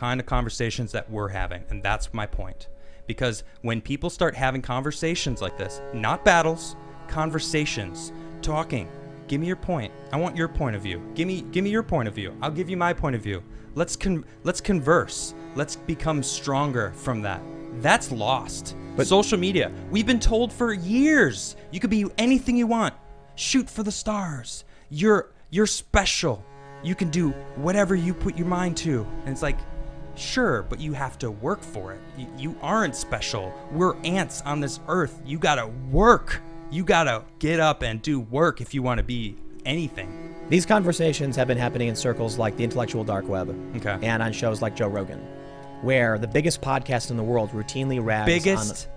kind of conversations that we're having. And that's my point. Because when people start having conversations like this, not battles, conversations, talking, give me your point. I want your point of view. Give me your point of view. I'll give you my point of view. Let's converse. Let's become stronger from that. That's lost. But social media, we've been told for years, you could be anything you want. Shoot for the stars. You're special. You can do whatever you put your mind to. And it's like, sure, but you have to work for it. You aren't special. We're ants on this earth. You gotta work. You gotta get up and do work if you want to be anything. These conversations have been happening in circles like the intellectual dark web, and on shows like Joe Rogan, where the biggest podcast in the world routinely rags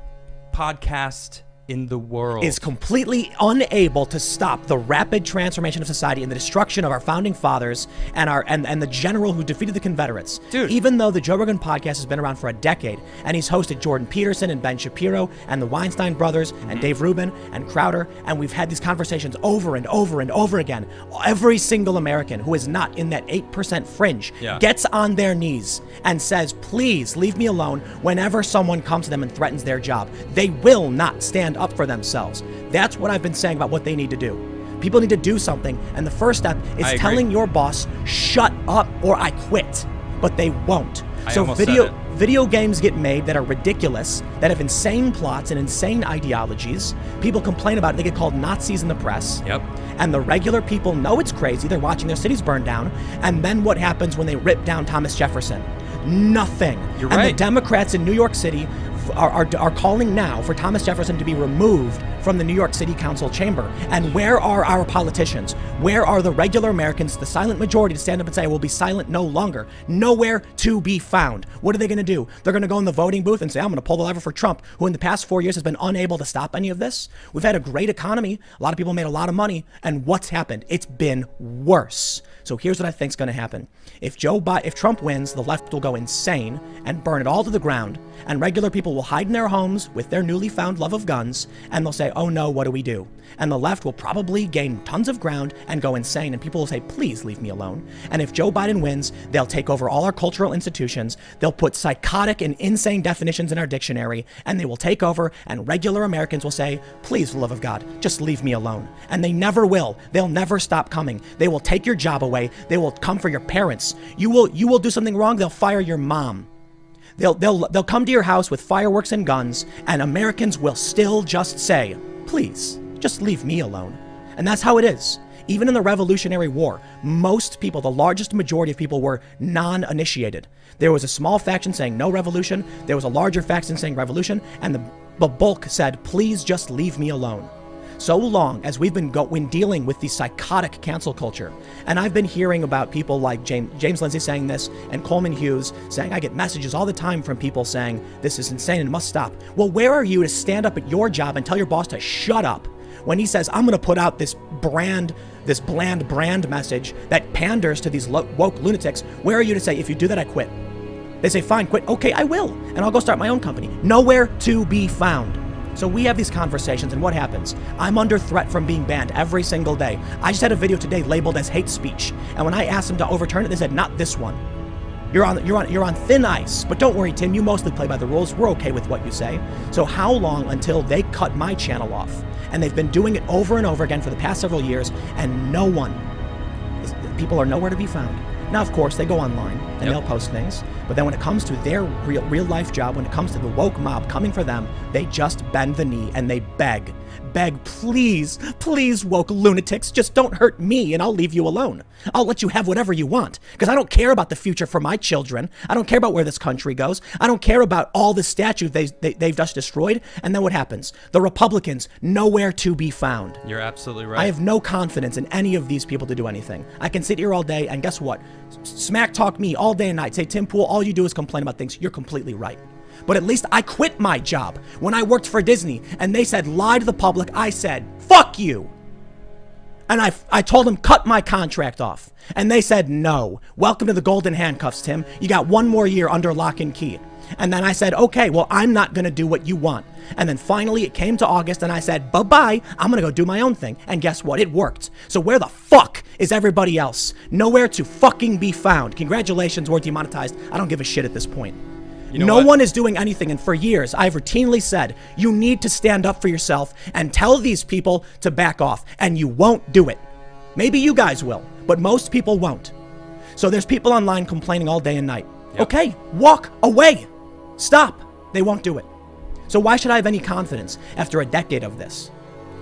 podcast in the world is completely unable to stop the rapid transformation of society and the destruction of our founding fathers and the general who defeated the Confederates. Dude. Even though the Joe Rogan podcast has been around for a decade, and he's hosted Jordan Peterson and Ben Shapiro and the Weinstein brothers and Dave Rubin and Crowder, and we've had these conversations over and over and over again. Every single American who is not in that 8% fringe gets on their knees and says, please leave me alone whenever someone comes to them and threatens their job. They will not stand up for themselves. That's what I've been saying about what they need to do. People need to do something, and the first step is telling your boss, shut up or I quit. But they won't. So video games get made that are ridiculous, that have insane plots and insane ideologies. People complain about it. They get called Nazis in the press. Yep. And the regular people know it's crazy. They're watching their cities burn down. And then what happens when they rip down Thomas Jefferson? Nothing. You're and right. The Democrats in New York City are calling now for Thomas Jefferson to be removed from the New York City Council chamber. And where are our politicians? Where are the regular Americans, the silent majority, to stand up and say, we'll be silent no longer? Nowhere to be found. What are they going to do? They're going to go in the voting booth and say, I'm going to pull the lever for Trump, who in the past 4 years has been unable to stop any of this. We've had a great economy. A lot of people made a lot of money. And what's happened? It's been worse. So here's what I think is going to happen. If Trump wins, the left will go insane and burn it all to the ground, and regular people will hide in their homes with their newly found love of guns, and they'll say, oh no, what do we do? And the left will probably gain tons of ground and go insane, and people will say, please leave me alone. And if Joe Biden wins, they'll take over all our cultural institutions, they'll put psychotic and insane definitions in our dictionary, and they will take over, and regular Americans will say, please, for the love of God, just leave me alone. And they never will. They'll never stop coming. They will take your job away. They will come for your parents. You will do something wrong, they'll fire your mom. They'll come to your house with fireworks and guns, and Americans will still just say, please, just leave me alone. And that's how it is. Even in the Revolutionary War, most people, the largest majority of people, were non-initiated. There was a small faction saying no revolution, there was a larger faction saying revolution, and the bulk said, please just leave me alone. So long as we've been dealing with the psychotic cancel culture, and I've been hearing about people like James Lindsay saying this, and Coleman Hughes saying, I get messages all the time from people saying, this is insane and must stop. Well, where are you to stand up at your job and tell your boss to shut up when he says, I'm going to put out this bland brand message that panders to these woke lunatics? Where are you to say, if you do that, I quit? They say, fine, quit. Okay, I will. And I'll go start my own company. Nowhere to be found. So we have these conversations, and what happens? I'm under threat from being banned every single day. I just had a video today labeled as hate speech, and when I asked them to overturn it, they said, not this one. You're on thin ice, but don't worry, Tim, you mostly play by the rules. We're okay with what you say. So how long until they cut my channel off? And they've been doing it over and over again for the past several years, and people are nowhere to be found. Now, of course, they go online and they'll post things, but then when it comes to their real life job, when it comes to the woke mob coming for them, they just bend the knee and they beg, please, please, woke lunatics, just don't hurt me and I'll leave you alone. I'll let you have whatever you want, because I don't care about the future for my children. I don't care about where this country goes. I don't care about all the statues they've just destroyed. And then what happens? The Republicans, nowhere to be found. You're absolutely right. I have no confidence in any of these people to do anything. I can sit here all day and guess what? Smack talk me all day and night. Say, Tim Pool, all you do is complain about things. You're completely right. But at least I quit my job when I worked for Disney and they said, lie to the public. I said, fuck you. And I told them, cut my contract off. And they said, no. Welcome to the golden handcuffs, Tim. You got one more year under lock and key. And then I said, okay, well, I'm not going to do what you want. And then finally it came to August and I said, bye-bye, I'm going to go do my own thing. And guess what? It worked. So where the fuck is everybody else? Nowhere to fucking be found. Congratulations, we're demonetized. I don't give a shit at this point. You know no what? one is doing anything. And for years, I've routinely said, you need to stand up for yourself and tell these people to back off. And you won't do it. Maybe you guys will, but most people won't. So there's people online complaining all day and night. Yep. Okay, walk away. Stop. They won't do it. So why should I have any confidence after a decade of this?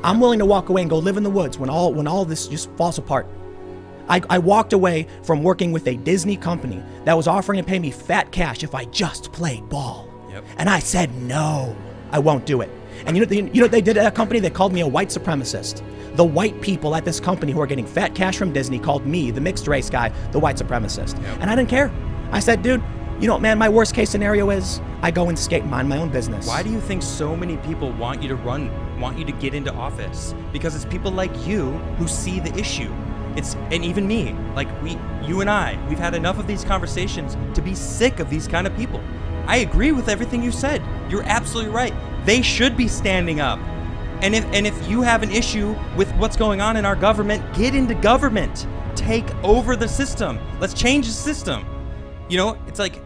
I'm willing to walk away and go live in the woods when all this just falls apart. I walked away from working with a Disney company that was offering to pay me fat cash if I just played ball. Yep. And I said, no, I won't do it. And you know what they did at that company? They called me a white supremacist. The white people at this company who are getting fat cash from Disney called me, the mixed race guy, the white supremacist. Yep. And I didn't care. I said, dude, you know what, man, my worst case scenario is I go and skate and mind my own business. Why do you think so many people want you to get into office? Because it's people like you who see the issue. And even me, like you and I, we've had enough of these conversations to be sick of these kind of people. I agree with everything you said. You're absolutely right. They should be standing up. And if you have an issue with what's going on in our government, get into government. Take over the system. Let's change the system. You know, it's like